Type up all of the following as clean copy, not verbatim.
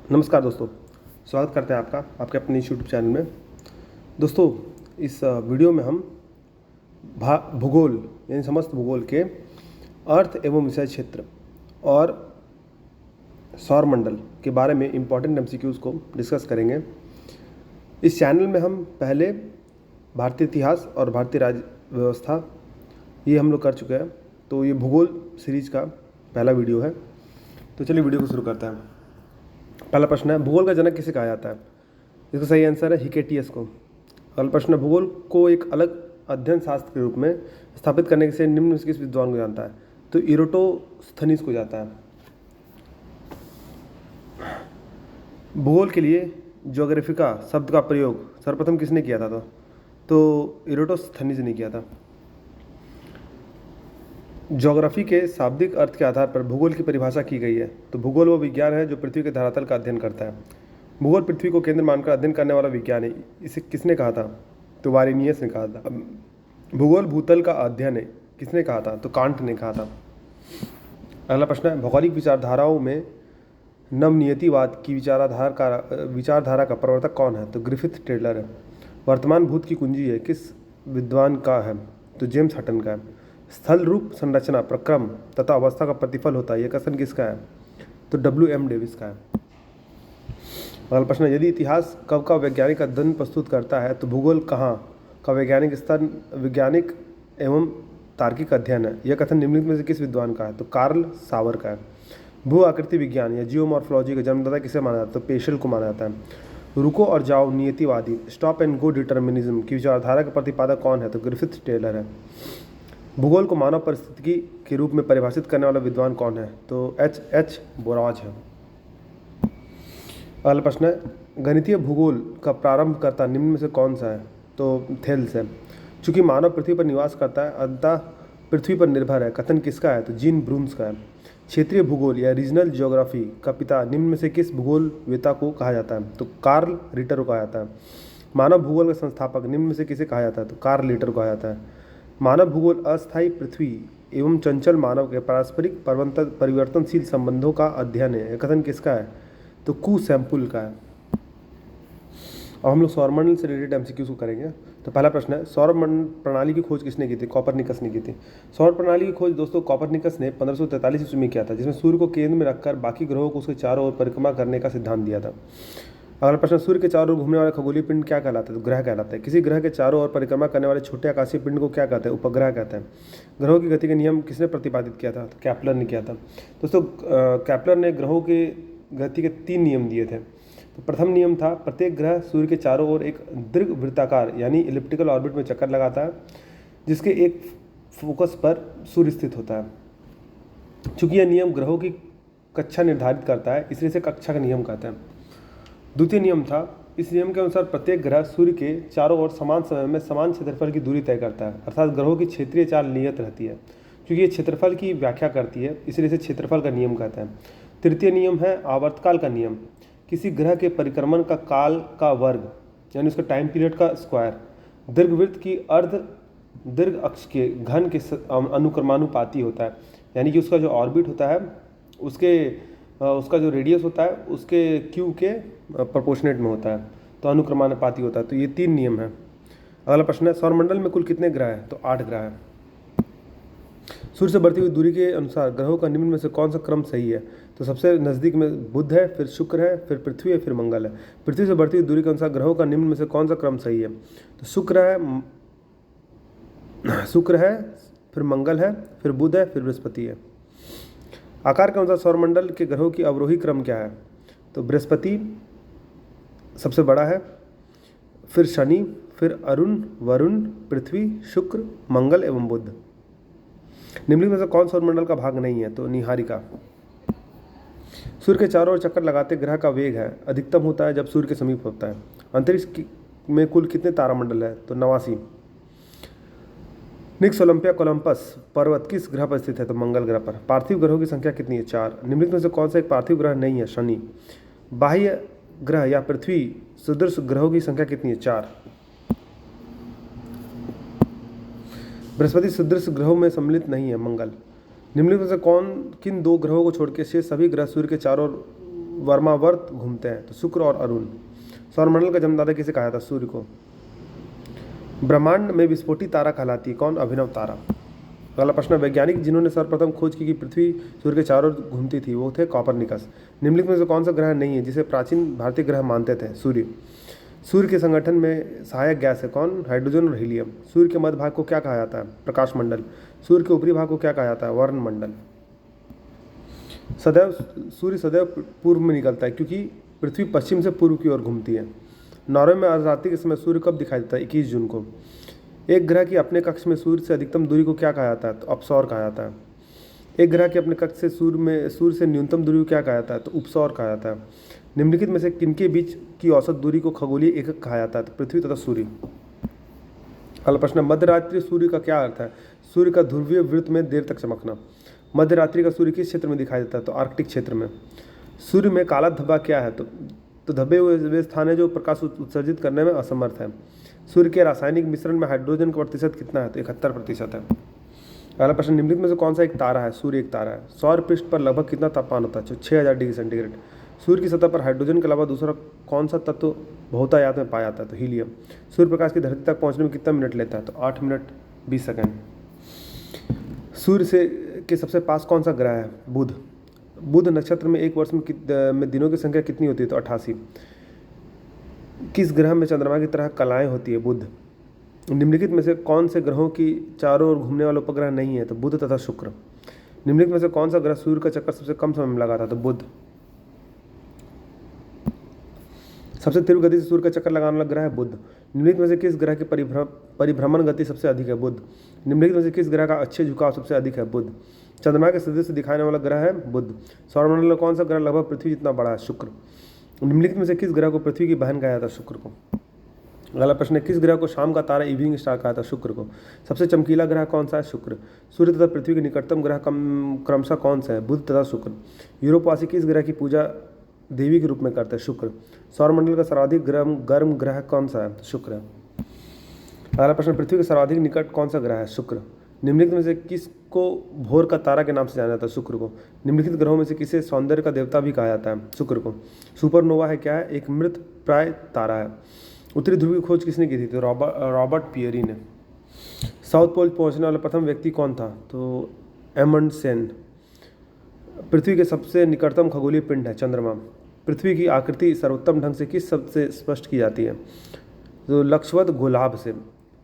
नमस्कार दोस्तों, स्वागत करते हैं आपका आपके अपने यूट्यूब चैनल में। दोस्तों, इस वीडियो में हम भूगोल यानी समस्त भूगोल के अर्थ एवं विषय क्षेत्र और सौरमंडल के बारे में इम्पॉर्टेंट एमसीक्यूज़ को डिस्कस करेंगे। इस चैनल में हम पहले भारतीय इतिहास और भारतीय राज्य व्यवस्था ये हम लोग कर चुके हैं, तो ये भूगोल सीरीज का पहला वीडियो है। तो चलिए वीडियो को शुरू करते हैं। पहला प्रश्न है, भूगोल का जनक किसे कहा जाता है? इसका सही आंसर है हिकेटियस को। अगला प्रश्न है, भूगोल को एक अलग अध्ययन शास्त्र के रूप में स्थापित करने से निम्न में से किस विद्वान को जानता है? तो इरोटोस्थनीज को जाता है। भूगोल के लिए ज्योग्राफिका शब्द का प्रयोग सर्वप्रथम किसने किया था? तो इरोटोस्थनीज ने किया था। ज्योग्राफी के शाब्दिक अर्थ के आधार पर भूगोल की परिभाषा की गई है। तो भूगोल वो विज्ञान है जो पृथ्वी के धरातल का अध्ययन करता है। भूगोल पृथ्वी को केंद्र मानकर अध्ययन करने वाला विज्ञान है। इसे किसने कहा था? तो वारेनियस ने कहा था। भूगोल भूतल का अध्ययन है, किसने कहा था? तो कांट ने कहा था। अगला प्रश्न है, भौगोलिक विचारधाराओं में नवनियतिवाद की विचारधारा का प्रवर्तक कौन है? तो ग्रिफिथ टेलर है। वर्तमान भूत की कुंजी है, किस विद्वान का है? तो जेम्स हटन का है। स्थल रूप संरचना प्रक्रम तथा अवस्था का प्रतिफल होता है, यह कथन किसका है? तो WM डेविस का है। अगला प्रश्न, यदि इतिहास कब का वैज्ञानिक अध्ययन प्रस्तुत करता है तो भूगोल कहाँ का वैज्ञानिक एवं तार्किक अध्ययन है, यह कथन निम्नलिखित में से किस विद्वान का है? तो कार्ल सावर का है। भू आकृति विज्ञान या जियोमॉर्फोलॉजी का जन्मदाता किसे माना जाता है? तो पेशल को माना जाता है। रुको और जाओ नियतिवादी स्टॉप एंड गो डिटर्मिनिज्म की विचारधारा का प्रतिपादक कौन है? तो ग्रिफिथ टेलर है। भूगोल को मानव परिस्थिति के रूप में परिभाषित करने वाला विद्वान कौन है? तो H बोराज है। अगला प्रश्न है, गणितीय भूगोल का प्रारंभकर्ता निम्न में से कौन सा है? तो थेल्स है। चूंकि मानव पृथ्वी पर निवास करता है अतः पृथ्वी पर निर्भर है, कथन किसका है? तो जीन ब्रून्स का है। क्षेत्रीय भूगोल या रीजनल ज्योग्राफी का पिता निम्न में से किस भूगोलवेत्ता को कहा जाता है? तो कार्ल रिटर को कहा जाता है। मानव भूगोल का संस्थापक निम्न में से किसे कहा जाता है? तो कार्ल रिटर को कहा जाता है। मानव भूगोल अस्थायी पृथ्वी एवं चंचल मानव के पारस्परिक परिवर्तनशील संबंधों का अध्ययन है, कथन किसका है? तो कू सैम्पुल का है। अब हम लोग सौरमंडल से रिलेटेड एमसीक्यूज को करेंगे। तो पहला प्रश्न है, सौर प्रणाली की खोज किसने की थी? कॉपरनिकस ने की थी। सौर प्रणाली की खोज दोस्तों कॉपरनिकस ने 1543 ईस्वी में किया था, जिसमें सूर्य को केंद्र में रखकर बाकी ग्रहों को उसके चारों ओर परिक्रमा करने का सिद्धांत दिया था। अगला प्रश्न, सूर्य के चारों ओर घूमने वाले खगोलीय पिंड क्या कहलाते हैं? तो ग्रह कहलाते हैं। किसी ग्रह के चारों ओर परिक्रमा करने वाले छोटे आकाशीय पिंड को क्या कहते हैं? उपग्रह कहते हैं। ग्रहों की गति के नियम किसने प्रतिपादित किया था? तो केपलर ने किया था। दोस्तों, केपलर ने ग्रहों की गति के 3 नियम दिए थे। तो प्रथम नियम था, प्रत्येक ग्रह सूर्य के चारों ओर एक दीर्घवृत्ताकार यानी इलिप्टिकल ऑर्बिट में चक्कर लगाता है, जिसके एक फोकस पर सूर्य स्थित होता है। चूंकि यह नियम ग्रहों की कक्षा निर्धारित करता है, इसलिए इसे कक्षा का नियम कहते हैं। द्वितीय नियम था, इस नियम के अनुसार प्रत्येक ग्रह सूर्य के चारों ओर समान समय में समान क्षेत्रफल की दूरी तय करता है, अर्थात ग्रहों की क्षेत्रीय चाल नियत रहती है। क्योंकि ये क्षेत्रफल की व्याख्या करती है, इसलिए इसे क्षेत्रफल का नियम कहते हैं। तृतीय नियम है आवर्तकाल का नियम। किसी ग्रह के परिक्रमण का काल का वर्ग यानी उसका टाइम पीरियड का स्क्वायर दीर्घवृत्त की अर्ध दीर्घ अक्ष के घन के अनुक्रमानुपाती होता है, यानी कि उसका जो ऑर्बिट होता है उसका जो रेडियस होता है उसके क्यू के प्रोपोर्शनेट में होता है, तो अनुक्रमानुपाती होता है। तो ये 3 नियम है। अगला प्रश्न है, सौरमंडल में कुल कितने ग्रह हैं? तो 8 ग्रह हैं। सूर्य से बढ़ती हुई दूरी के अनुसार ग्रहों का निम्न में से कौन सा क्रम सही है? तो सबसे नज़दीक में बुध है, फिर शुक्र है, फिर पृथ्वी है, फिर मंगल है। पृथ्वी से बढ़ती हुई दूरी के अनुसार ग्रहों का निम्न में से कौन सा क्रम सही है? तो शुक्र है, फिर मंगल है, फिर बुध है, फिर बृहस्पति है। आकार के अनुसार सौरमंडल के ग्रहों की अवरोही क्रम क्या है? तो बृहस्पति सबसे बड़ा है, फिर शनि, फिर अरुण, वरुण, पृथ्वी, शुक्र, मंगल एवं बुध। निम्नलिखित में से कौन सौरमंडल का भाग नहीं है? तो निहारिका। सूर्य के चारों ओर चक्कर लगाते ग्रह का वेग है अधिकतम होता है जब सूर्य के समीप होता है। अंतरिक्ष में कुल कितने तारामंडल है? तो 89। निक्स ओलंपिया कोलंबस पर्वत किस ग्रह पर स्थित है? तो मंगल ग्रह पर। पार्थिव ग्रहों की संख्या कितनी है? 4। निम्नलिखित में से कौन सा एक पार्थिव ग्रह नहीं है? शनि। बाह्य ग्रह या पृथ्वी सदृश ग्रहों की संख्या कितनी है? 4। बृहस्पति सदृश ग्रहों में सम्मिलित नहीं है, मंगल। निम्नलिखित में से किन 2 ग्रहों को छोड़कर शेष सभी ग्रह सूर्य के चारों वर्मावर्त घूमते हैं? तो शुक्र और अरुण। सौरमंडल का जन्मदाता किसे कहा था? सूर्य को। ब्रह्मांड में विस्फोटी तारा कहलाती है कौन? अभिनव तारा। अगला प्रश्न, वैज्ञानिक जिन्होंने सर्वप्रथम खोज की कि पृथ्वी सूर्य के चारों ओर घूमती थी वो थे कॉपरनिकस। निम्नलिखित में से कौन सा ग्रह नहीं है जिसे प्राचीन भारतीय ग्रह मानते थे? सूर्य। सूर्य के संगठन में सहायक गैस है कौन? हाइड्रोजन और हीलियम। सूर्य के मध्य भाग को क्या कहा जाता है? प्रकाश मंडल। सूर्य के ऊपरी भाग को क्या कहा जाता है? वर्ण मंडल। सूर्य सदैव पूर्व में निकलता है क्योंकि पृथ्वी पश्चिम से पूर्व की ओर घूमती है। नॉर्वे में अर्धरात्रि के समय सूर्य कब दिखाई देता है? 21 जून को। एक ग्रह की अपने कक्ष में सूर्य से अधिकतम दूरी को क्या कहा जाता है? तो अपसौर कहा जाता है। एक ग्रह के अपने कक्ष से सूर्य से न्यूनतम दूरी को क्या कहा जाता है? तो उपसौर कहा जाता है। निम्नलिखित में से किनके बीच की औसत दूरी को खगोलीय एकक कहा जाता है? तो पृथ्वी तथा सूर्य। अगला प्रश्न, मध्यरात्रि सूर्य का क्या अर्थ है? सूर्य का ध्रुवीय वृत्त में देर तक चमकना। मध्यरात्रि का सूर्य किस क्षेत्र में दिखाई देता है? तो आर्कटिक क्षेत्र में। सूर्य में काला धब्बा क्या है? तो धब्बे हुए वे स्थान है जो प्रकाश उत्सर्जित करने में असमर्थ है। सूर्य के रासायनिक मिश्रण में हाइड्रोजन का प्रतिशत कितना है? तो 71% है। अगला प्रश्न, निम्नलिखित में से कौन सा एक तारा है? सूर्य एक तारा है। सौर पृष्ठ पर लगभग कितना तापमान होता है? 6000 डिग्री सेंटीग्रेड। सूर्य की सतह पर हाइड्रोजन के अलावा दूसरा कौन सा तत्व बहुतायत में पाया जाता है? तो हीलियम। सूर्य प्रकाश की धरती तक पहुंचने में कितना मिनट लेता है? तो 8 मिनट 20 सेकेंड। सूर्य से के सबसे पास कौन सा ग्रह है? बुध। बुध नक्षत्र में एक वर्ष में दिनों की संख्या कितनी होती है? तो 88। किस ग्रह में चंद्रमा की तरह कलाएं होती है? बुध। निम्नलिखित में से कौन से ग्रहों की चारों ओर घूमने वाला उपग्रह नहीं है? तो बुध तथा शुक्र। निम्नलिखित में से कौन सा ग्रह सूर्य का चक्कर सबसे कम समय में लगाता है? तो बुध। सबसे तीव्र गति से सूर्य का चक्कर लगाने वाला ग्रह है बुध। निम्नलिखित में से किस ग्रह की परिभ्रमण गति सबसे अधिक है? बुध। निम्नलिखित में से किस ग्रह का अच्छे झुकाव सबसे अधिक है? बुध। चंद्रमा के सदस्य दिखाने वाला ग्रह है बुध। सौरमंडल में कौन सा ग्रह लगभग पृथ्वी जितना बड़ा है? शुक्र। निम्नलिखित में से किस ग्रह को पृथ्वी की बहन कहा जाता है? शुक्र को। अगला प्रश्न है, किस ग्रह को शाम का तारा इवनिंग स्टार कहा था? शुक्र को। सबसे चमकीला ग्रह कौन सा है? शुक्र। सूर्य तथा पृथ्वी के निकटतम ग्रह क्रमशः कौन सा है? बुध तथा शुक्र। यूरोपवासी किस ग्रह की पूजा देवी के रूप में करते हैं? शुक्र। सौरमंडल का सर्वाधिक गर्म ग्रह कौन सा है? शुक्र है। अगला प्रश्न, पृथ्वी के सर्वाधिक निकट कौन सा ग्रह है? शुक्र। निम्नलिखित में से किसको भोर का तारा के नाम से जाना जाता है? शुक्र को। निम्नलिखित ग्रहों में से किसे सौंदर्य का देवता भी कहा जाता है? शुक्र को। सुपरनोवा है क्या है? एक मृत प्राय तारा है। उत्तरी ध्रुव की खोज किसने की थी? तो रॉबर्ट पियरी ने। साउथ पोल पहुंचने वाला प्रथम व्यक्ति कौन था? तो एमंडसेन। पृथ्वी के सबसे निकटतम खगोलीय पिंड है चंद्रमा। पृथ्वी की आकृति सर्वोत्तम ढंग से किस शब्द से स्पष्ट की जाती है? तो लक्षवत गोलाभ से।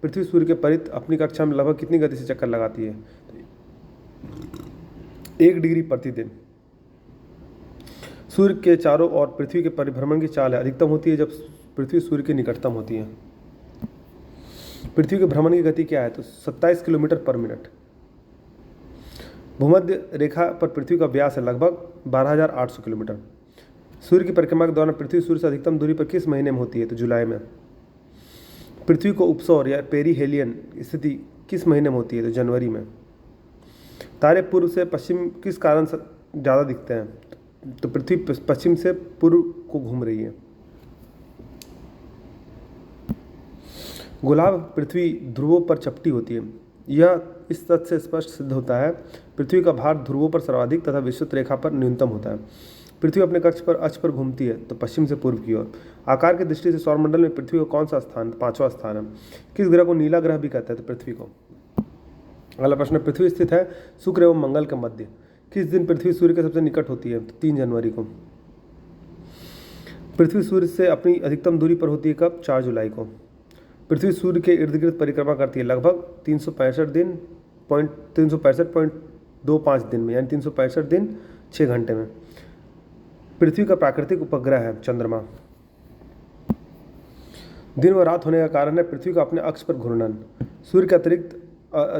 पृथ्वी सूर्य के परित अपनी कक्षा में लगभग कितनी गति से चक्कर लगाती है? 1 डिग्री प्रतिदिन। सूर्य के चारों ओर पृथ्वी के परिभ्रमण की चाल है अधिकतम होती है जब पृथ्वी सूर्य के निकटतम होती है। पृथ्वी के भ्रमण की गति क्या है? तो 27 किलोमीटर पर मिनट। भूमध्य रेखा पर पृथ्वी का व्यास है लगभग 12,800 किलोमीटर। सूर्य की परिक्रमा के दौरान पृथ्वी सूर्य से अधिकतम दूरी पर किस महीने में होती है? तो जुलाई में। पृथ्वी को उपसौर या पेरीहेलियन स्थिति किस महीने में होती है? तो जनवरी में। तारे पूर्व से पश्चिम किस कारण से ज़्यादा दिखते हैं? तो पृथ्वी पश्चिम से पूर्व को घूम रही है। गोलाभ पृथ्वी ध्रुवों पर चपटी होती है। यह इस तथ्य से स्पष्ट सिद्ध होता है पृथ्वी का भार ध्रुवों पर सर्वाधिक तथा विषुवत रेखा पर न्यूनतम होता है। पृथ्वी अपने कक्ष पर अक्ष पर घूमती है तो पश्चिम से पूर्व की ओर। आकार की दृष्टि से सौरमंडल में पृथ्वी का कौन सा स्थान? 5वां स्थान है। किस ग्रह को नीला ग्रह भी कहते हैं? तो पृथ्वी को। अगला प्रश्न, पृथ्वी स्थित है शुक्र एवं मंगल के मध्य। किस दिन पृथ्वी सूर्य के सबसे निकट होती है? तो 3 जनवरी को। पृथ्वी सूर्य से अपनी अधिकतम दूरी पर होती है कब? 4 जुलाई को। पृथ्वी सूर्य के इर्द गिर्द परिक्रमा करती है लगभग 365.25 दिन में, यानी 365 दिन 6 घंटे में। पृथ्वी का प्राकृतिक उपग्रह है चंद्रमा। दिन व रात होने का कारण है पृथ्वी का अपने अक्ष पर घूर्णन। सूर्य के अतिरिक्त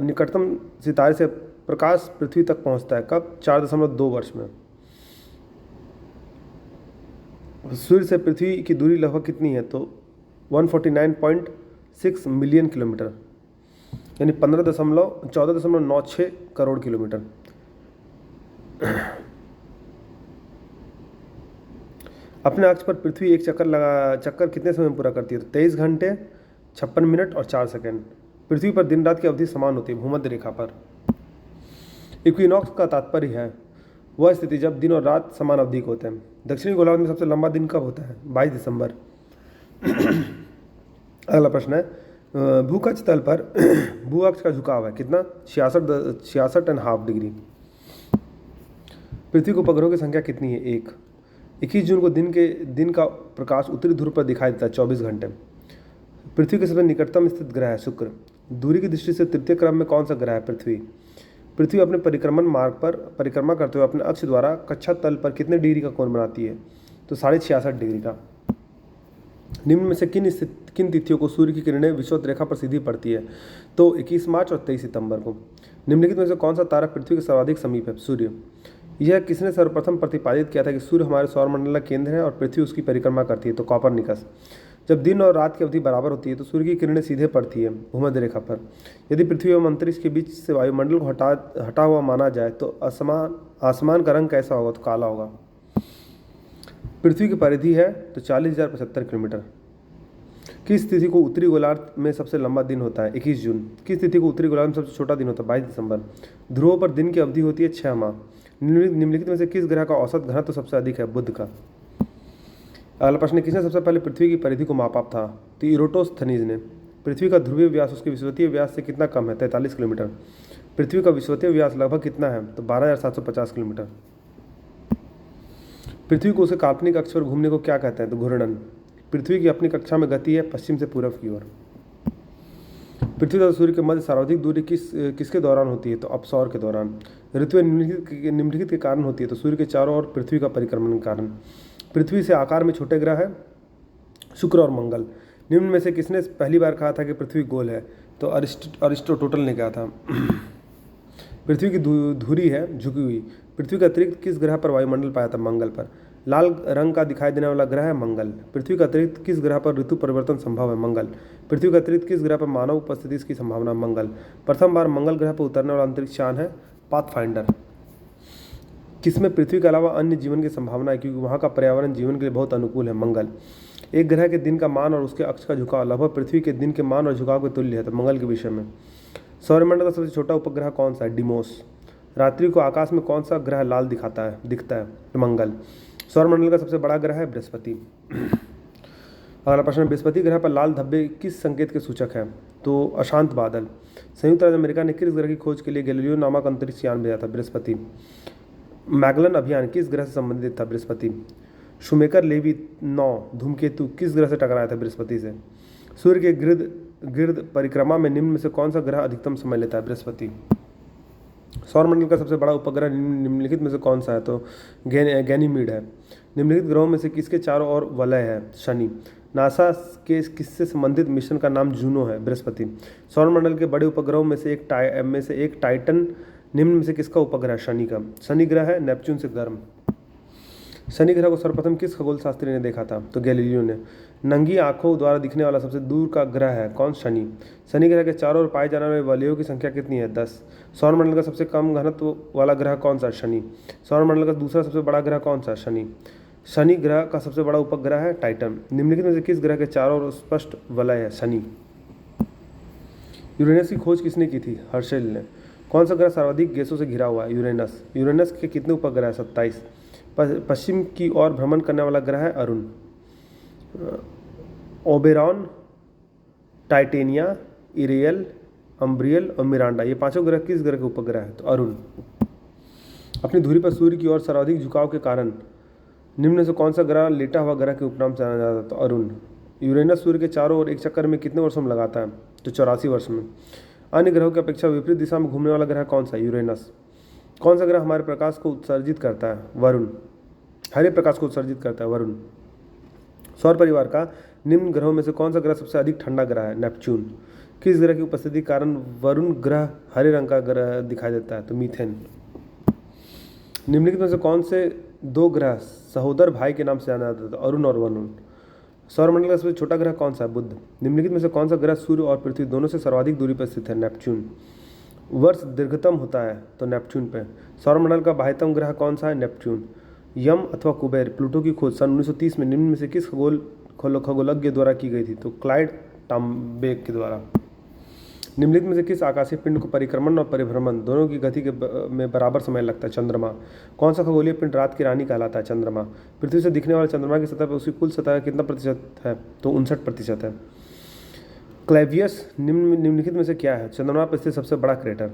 निकटतम सितारे से प्रकाश पृथ्वी तक पहुंचता है कब? 4.2 वर्ष में। सूर्य से पृथ्वी की दूरी लगभग कितनी है? तो 149.6 मिलियन किलोमीटर, यानी 14.96 करोड़ किलोमीटर। अपने अक्ष पर पृथ्वी एक चक्कर कितने समय में पूरा करती है? तो 23 घंटे 56 मिनट और 4 सेकंड। पृथ्वी पर दिन रात की अवधि समान होती है भूमध्य रेखा पर। इक्विनॉक्स का तात्पर्य है वह स्थिति जब दिन और रात समान अवधि के होते हैं। दक्षिणी गोलार्ध में सबसे लंबा दिन कब होता है? 22 दिसंबर। अगला प्रश्न है, भूकक्ष तल पर भू अक्ष का झुकाव है कितना? 66.5 डिग्री। पृथ्वी के उपग्रहों की संख्या कितनी है? 1। 21 जून को दिन का प्रकाश उत्तरी ध्रुव पर दिखाई देता है 24 घंटे। पृथ्वी के सबसे निकटतम स्थित ग्रह है शुक्र। दूरी की दृष्टि से तृतीय क्रम में कौन सा ग्रह है? पृथ्वी। पृथ्वी अपने परिक्रमण मार्ग पर परिक्रमा करते हुए अपने अक्ष द्वारा कक्षा तल पर कितने डिग्री का कोण बनाती है? तो 66.5 डिग्री का। निम्न में से किन तिथियों को सूर्य की किरणें विषुवत रेखा पर सीधी पड़ती है? तो 21 मार्च और 23 सितंबर को। निम्नलिखित में से कौन सा तारा पृथ्वी के सर्वाधिक समीप है? सूर्य। यह किसने सर्वप्रथम प्रतिपादित किया था कि सूर्य हमारे सौरमंडल का केंद्र है और पृथ्वी उसकी परिक्रमा करती है? तो कॉपरनिकस। जब दिन और रात की अवधि बराबर होती है तो सूर्य की किरणें सीधे पड़ती है भूमध्य रेखा पर। यदि पृथ्वी एवं अंतरिक्ष के बीच से वायुमंडल को हटा हुआ माना जाए तो आसमान का रंग कैसा होगा? तो काला होगा। पृथ्वी की परिधि है तो 40,075 किलोमीटर। किस तिथि को उत्तरी गोलार्ध में सबसे लंबा दिन होता है? 21 जून। किस तिथि को उत्तरी गोलार्ध में सबसे छोटा दिन होता है? 22 दिसंबर। ध्रुवों पर दिन की अवधि होती है 6 माह। निम्नलिखित में से किस ग्रह का औसत घनत्व सबसे अधिक है? बुध का। अगला प्रश्न, किसने सबसे पहले पृथ्वी की परिधि को मापा था? तो इरोटोस्थनीज ने। पृथ्वी का ध्रुवीय व्यास उसके विषुवतीय व्यास से कितना कम है? 43 किलोमीटर। पृथ्वी का विषुवतीय व्यास लगभग कितना है? तो 12,750 किलोमीटर। पृथ्वी को उसके काल्पनिक अक्ष पर घूमने को क्या कहते हैं? तो घूर्णन। पृथ्वी की अपनी कक्षा में गति है पश्चिम से पूर्व की ओर। पृथ्वी तथा सूर्य के मध्य सर्वाधिक दूरी किसके दौरान होती है? तो अपसौर के दौरान। ऋतुएं निम्नलिखित के कारण होती है? तो सूर्य के चारों ओर पृथ्वी का परिक्रमण के कारण। पृथ्वी से आकार में छोटे ग्रह है शुक्र और मंगल। निम्न में से किसने पहली बार कहा था कि पृथ्वी गोल है? तो अरिस्टोटल ने कहा था। पृथ्वी की धुरी है झुकी हुई। पृथ्वी के अतिरिक्त किस ग्रह पर वायुमंडल पाया था? मंगल पर। लाल रंग का दिखाई देने वाला ग्रह है मंगल। पृथ्वी के अतिरिक्त किस ग्रह पर ऋतु परिवर्तन संभव है? मंगल। पृथ्वी के अतिरिक्त किस ग्रह पर मानव उपस्थिति की संभावना? मंगल। प्रथम बार मंगल ग्रह पर उतरने वाला अंतरिक्ष यान है पाथफाइंडर। किसमें पृथ्वी के अलावा अन्य जीवन की संभावना है क्योंकि वहाँ का पर्यावरण जीवन के लिए बहुत अनुकूल है? मंगल। एक ग्रह के दिन का मान और उसके अक्ष का झुकाव लगभग पृथ्वी के दिन के मान और झुकाव के तुल्य है? तो मंगल के विषय में। सौरमंडल का सबसे छोटा उपग्रह कौन सा है? डिमोस। रात्रि को आकाश में कौन सा ग्रह लाल दिखता है? मंगल। सौरमंडल का सबसे बड़ा ग्रह है बृहस्पति। अगला प्रश्न, बृहस्पति ग्रह पर लाल धब्बे किस संकेत के सूचक है? तो अशांत बादल। संयुक्त राज्य अमेरिका ने किस ग्रह की खोज के लिए गैलीलियो नामक अंतरिक्ष यान भेजा था? बृहस्पति। मैगलन अभियान किस ग्रह से संबंधित था? बृहस्पति। शुमेकर लेवी 9 धूमकेतु किस ग्रह से टकराया था? बृहस्पति से। सूर्य के गिर्द परिक्रमा में निम्न में से कौन सा ग्रह अधिकतम समय लेता है? बृहस्पति। सौरमंडल का सबसे बड़ा उपग्रह निम्नलिखित में से कौन सा है? तो गैनीमीड है। निम्नलिखित ग्रहों में से किसके चारों ओर वलय है? शनि। नासा के किससे संबंधित मिशन का नाम जूनो है? बृहस्पति। सौरमंडल के बड़े उपग्रहों में से एक टाइटन निम्न में से किसका उपग्रह? शनि का। शनि ग्रह है नेपच्यून से गर्म। शनि ग्रह को सर्वप्रथम किस खगोल शास्त्री ने देखा था? तो गैलीलियो ने। नंगी आंखों द्वारा दिखने वाला सबसे दूर का ग्रह है कौन? शनि। शनि ग्रह के चारों ओर पाए जाने वाले वलयों की संख्या कितनी है? 10। सौरमंडल का सबसे कम घनत्व वाला ग्रह कौन सा? शनि। सौरमंडल का दूसरा सबसे बड़ा ग्रह कौन सा? शनि। शनि ग्रह का सबसे बड़ा उपग्रह है टाइटन। निम्नलिखित में से किस ग्रह के चारों ओर स्पष्ट वलय है? शनि। यूरेनस की खोज किसने की थी? हर्शेल ने। कौन सा ग्रह सर्वाधिक गैसों से घिरा हुआ है? यूरेनस। यूरेनस के कितने उपग्रह है? 27। पश्चिम की ओर भ्रमण करने वाला ग्रह है अरुण। ओबेरॉन, टाइटेनिया, इरियल, अम्ब्रियल और मिरांडा, ये पांचों ग्रह किस ग्रह के उपग्रह है? तो अरुण। अपनी धुरी पर सूर्य की ओर सर्वाधिक झुकाव के कारण निम्न से कौन सा ग्रह लेटा हुआ ग्रह के उपनाम से जाना जाता है? तो अरुण। यूरेनस सूर्य के चारों ओर एक चक्कर में कितने वर्षों में लगाता है? तो 84 वर्ष में। अन्य ग्रहों की अपेक्षा विपरीत दिशा में घूमने वाला ग्रह कौन सा? यूरेनस। कौन सा ग्रह हमारे प्रकाश को उत्सर्जित करता है? वरुण। हरे प्रकाश को उत्सर्जित करता है? वरुण। सौर परिवार का निम्न ग्रहों में से कौन सा ग्रह सबसे अधिक ठंडा ग्रह है? नेपच्यून। किस ग्रह की उपस्थिति के कारण वरुण ग्रह हरे रंग का ग्रह दिखाई देता है? तो मीथेन। निम्नलिखित में से कौन से दो ग्रह सहोदर भाई के नाम से जाना जाता है? तो अरुण और वरुण। सौरमंडल का सबसे छोटा ग्रह कौन सा है? बुध। निम्नलिखित में से कौन सा ग्रह सूर्य और पृथ्वी दोनों से सर्वाधिक दूरी पर स्थित है? नेपच्यून। वर्ष दीर्घतम होता है तो नेपच्यून पे। सौरमंडल का बाह्यतम ग्रह कौन सा है? नेपच्यून। यम अथवा कुबेर प्लूटो की खोज सन 1930 में निम्न में से किस खगोलज्ञ द्वारा की गई थी? तो क्लाइड टॉम्बे के द्वारा। निम्नलिखित में से किस आकाशीय पिंड को परिक्रमण और परिभ्रमण दोनों की गति में बराबर समय लगता है? चंद्रमा। कौन सा खगोलीय पिंड रात की रानी कहलाता है? चंद्रमा। पृथ्वी से दिखने वाले चंद्रमा की सतह पर उसकी कुल सतह का कितना प्रतिशत है? तो 59% है। क्लैवियस निम्नलिखित में से क्या है? चंद्रमा पर स्थित सबसे बड़ा क्रेटर।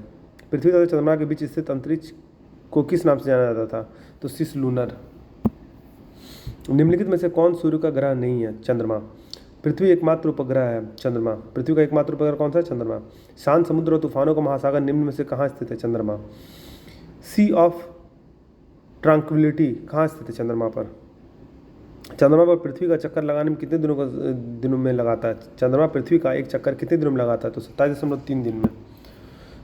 पृथ्वी तथा चंद्रमा के बीच स्थित अंतरिक्ष को किस नाम से जाना जाता था? तो सिस लूनर। निम्नलिखित में से कौन सूर्य का ग्रह नहीं है? चंद्रमा। पृथ्वी एकमात्र उपग्रह है? चंद्रमा। पृथ्वी का एकमात्र उपग्रह कौन सा है? चंद्रमा। शांत समुद्र और तूफानों का महासागर निम्न में से कहाँ स्थित है? चंद्रमा। सी ऑफ ट्रैंक्विलिटी कहाँ स्थित है? चंद्रमा पर। चंद्रमा पर पृथ्वी का चक्कर लगाने में कितने दिनों में लगाता है? चंद्रमा पृथ्वी का एक चक्कर कितने दिनों में लगाता है? तो 27.3 दिन में।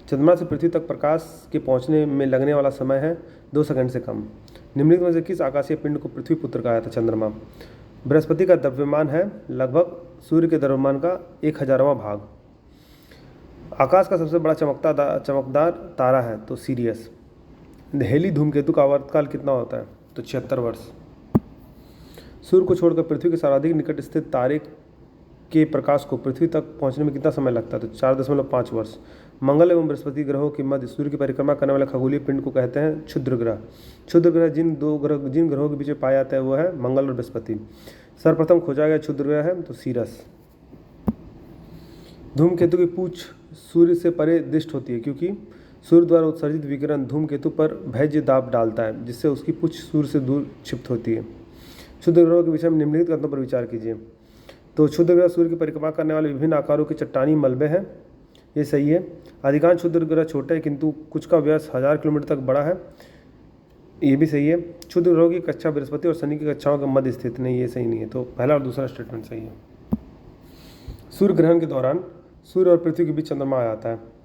चंद्रमा से पृथ्वी तक प्रकाश के पहुंचने में लगने वाला समय है 2 सेकंड से कम। निम्नलिखित में से किस आकाशीय पिंड को पृथ्वी पुत्र कहा जाता है? चंद्रमा। बृहस्पति का द्रव्यमान है लगभग सूर्य के द्रव्यमान का 1000वां भाग। आकाश का सबसे बड़ा चमकदार तारा है? तो सीरियस। हेली धूमकेतु का आवर्तकाल कितना होता है? तो 76 वर्ष। सूर्य को छोड़कर पृथ्वी के सर्वाधिक निकट स्थित तारे के प्रकाश को पृथ्वी तक पहुंचने में कितना समय लगता है? तो 4.5 वर्ष। मंगल एवं बृहस्पति ग्रहों के मध्य सूर्य की परिक्रमा करने वाले खगोलीय पिंड को कहते हैं क्षुद्र ग्रह। क्षुद्र ग्रह जिन ग्रहों के बीच में पाया जाता है वो है मंगल और बृहस्पति। सर्वप्रथम खोजा गया क्षुद्र ग्रह है तो सीरस। धूमकेतु की पूंछ सूर्य से परे दृष्ट होती है क्योंकि सूर्य द्वारा उत्सर्जित विकिरण धूमकेतु पर भैज्य दाब डालता है जिससे उसकी पूंछ सूर्य से दूर क्षिप्त होती है। क्षुद्र ग्रहों के विषय में निम्नलिखित कथनों पर विचार कीजिए। तो क्षुद्र ग्रह सूर्य की परिक्रमा करने वाले विभिन्न आकारों के चट्टानी मलबे हैं, ये सही है। अधिकांश क्षुद्र ग्रह छोटे हैं किंतु कुछ का व्यास 1000 किलोमीटर तक बड़ा है, ये भी सही है। क्षुद्र ग्रहों की कक्षा बृहस्पति और शनि की कक्षाओं के मध्य स्थित नहीं, ये सही नहीं है। तो पहला और दूसरा स्टेटमेंट सही है। सूर्य ग्रहण के दौरान सूर्य और पृथ्वी के बीच चंद्रमा आ जाता है।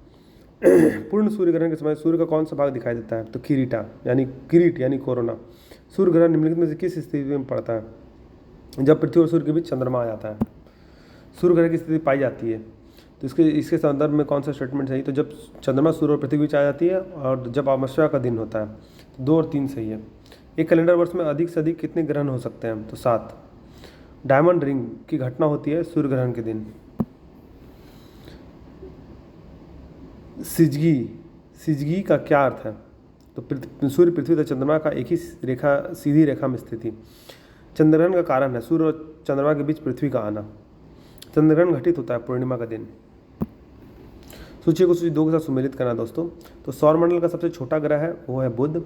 पूर्ण सूर्य ग्रहण के समय सूर्य का कौन सा भाग दिखाई देता है? तो किरीट यानी कोरोना। सूर्य ग्रहण निम्नलिखित में से किस स्थिति में पड़ता है? जब पृथ्वी और सूर्य के बीच चंद्रमा आ जाता है। सूर्य ग्रहण की स्थिति पाई जाती है तो इसके संदर्भ में कौन सा स्टेटमेंट सही? तो जब चंद्रमा सूर्य और पृथ्वी के बीच आ जाती है और जब अमावस्या का दिन होता है। तो 2 और 3 सही है। एक कैलेंडर वर्ष में अधिक से अधिक कितने ग्रहण हो सकते हैं? तो 7। डायमंड रिंग की घटना होती है सूर्य ग्रहण के दिन। सिजगी का क्या अर्थ है? तो सूर्य पृथ्वी तथा चंद्रमा का एक ही सीधी रेखा में स्थिति। चंद्रग्रहण का कारण है सूर्य और चंद्रमा के बीच पृथ्वी का आना। चंद्रग्रहण घटित होता है पूर्णिमा का दिन। सूची को सूची 2 के साथ सुमेलित करना दोस्तों। तो सौरमंडल का सबसे छोटा ग्रह है वो है बुध।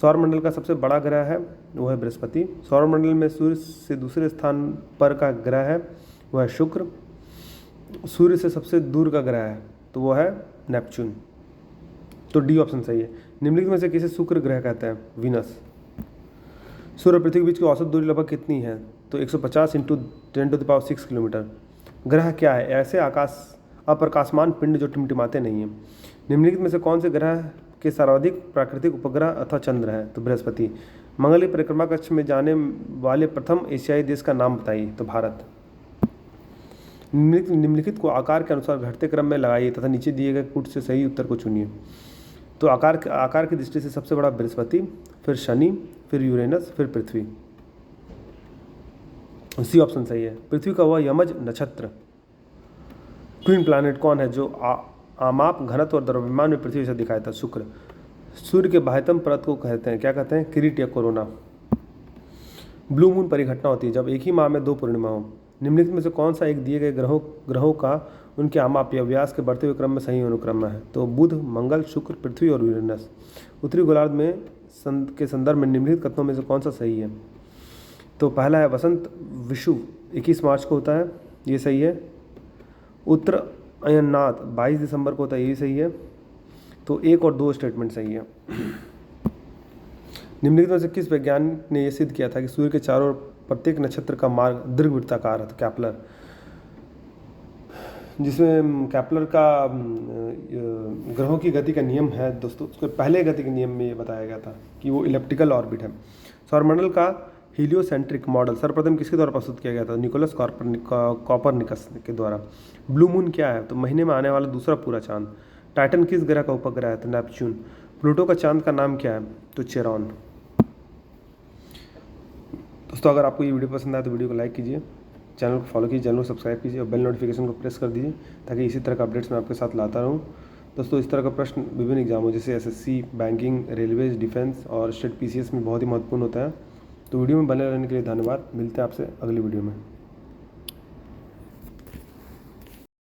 सौरमंडल का सबसे बड़ा ग्रह है वो है बृहस्पति। सौरमंडल में सूर्य से दूसरे स्थान पर का ग्रह है वो है शुक्र। सूर्य से सबसे दूर का ग्रह है तो वो है नेपच्यून। तो डी ऑप्शन सही है। निम्नलिखित में से किसे शुक्र ग्रह कहते हैं? वीनस। सूर्य और पृथ्वी के बीच की औसत दूरी लगभग कितनी है? तो 150 × 10⁶ किलोमीटर। ग्रह क्या है? ऐसे अप्रकाशमान पिंड जो टिमटिमाते नहीं हैं। निम्नलिखित में से कौन से ग्रह के सर्वाधिक प्राकृतिक उपग्रह अथवा चंद्र है? तो बृहस्पति। मंगल की परिक्रमा कक्ष में जाने वाले प्रथम एशियाई देश का नाम बताइए? तो भारत। निम्नलिखित को आकार के अनुसार घटते क्रम में लगाइए तथा नीचे दिए गए पुट से सही उत्तर को चुनिए। तो आकार की दृष्टि से सबसे बड़ा बृहस्पति, फिर शनि, फिर यूरेनस, फिर पृथ्वी। सी ऑप्शन सही है। पृथ्वी का वह यमज नक्षत्र ट्विन प्लैनेट कौन है जो आमाप घनत्व और द्रव्यमान में पृथ्वी से दिखाया था? शुक्र। सूर्य के बाह्यतम परत को कहते हैं क्या कहते हैं? किरीट या कोरोना। ब्लू मून परिघटना होती है जब एक ही माह में 2 पूर्णिमा हो। निम्नलिखित में से कौन सा एक दिए गए ग्रहों का उनके आमाप या व्यास के बढ़ते हुए क्रम में सही अनुक्रम में है? तो बुध, मंगल, शुक्र, पृथ्वी और यूरेनस। उत्तरी गोलार्ध में के संदर्भ में निम्नलिखित कथनों में से कौन सा सही है? तो पहला है वसंत विषु 21 मार्च को होता है, ये सही है। उत्तर अयननाथ 22 दिसंबर को होता है, ये सही है। तो 1 और 2 स्टेटमेंट सही है। निम्नलिखित में से किस वैज्ञानिक ने यह सिद्ध किया था कि सूर्य के चारों ओर प्रत्येक नक्षत्र का मार्ग दीर्घवृत्ताकार है? तो कैप्लर। जिसमें कैप्लर का ग्रहों की गति का नियम है दोस्तों, उसके पहले गति के नियम में ये बताया गया था कि वो इलेप्टिकल ऑर्बिट है। सौरमंडल का हीलियोसेंट्रिक मॉडल सर्वप्रथम किसके द्वारा प्रस्तुत किया गया था? निकोलस कॉपरनिकस के द्वारा। ब्लू मून क्या है? तो महीने में आने वाला दूसरा पूरा चांद। टाइटन किस ग्रह का उपग्रह है? तो नेपच्यून। प्लूटो का चांद का नाम क्या है? तो चेरॉन। दोस्तों अगर आपको ये वीडियो पसंद आए तो वीडियो को लाइक कीजिए, चैनल को फॉलो कीजिए, चैनल को सब्सक्राइब कीजिए और बेल नोटिफिकेशन को प्रेस कर दीजिए ताकि इसी तरह का अपडेट्स मैं आपके साथ लाता रहूँ। दोस्तों, इस तरह का प्रश्न विभिन्न एग्जामों जैसे एसएससी, बैंकिंग, रेलवेज, डिफेंस और स्टेट पीसीएस में बहुत ही महत्वपूर्ण होता है। तो वीडियो में बने रहने के लिए धन्यवाद। मिलते हैं आपसे अगली वीडियो में।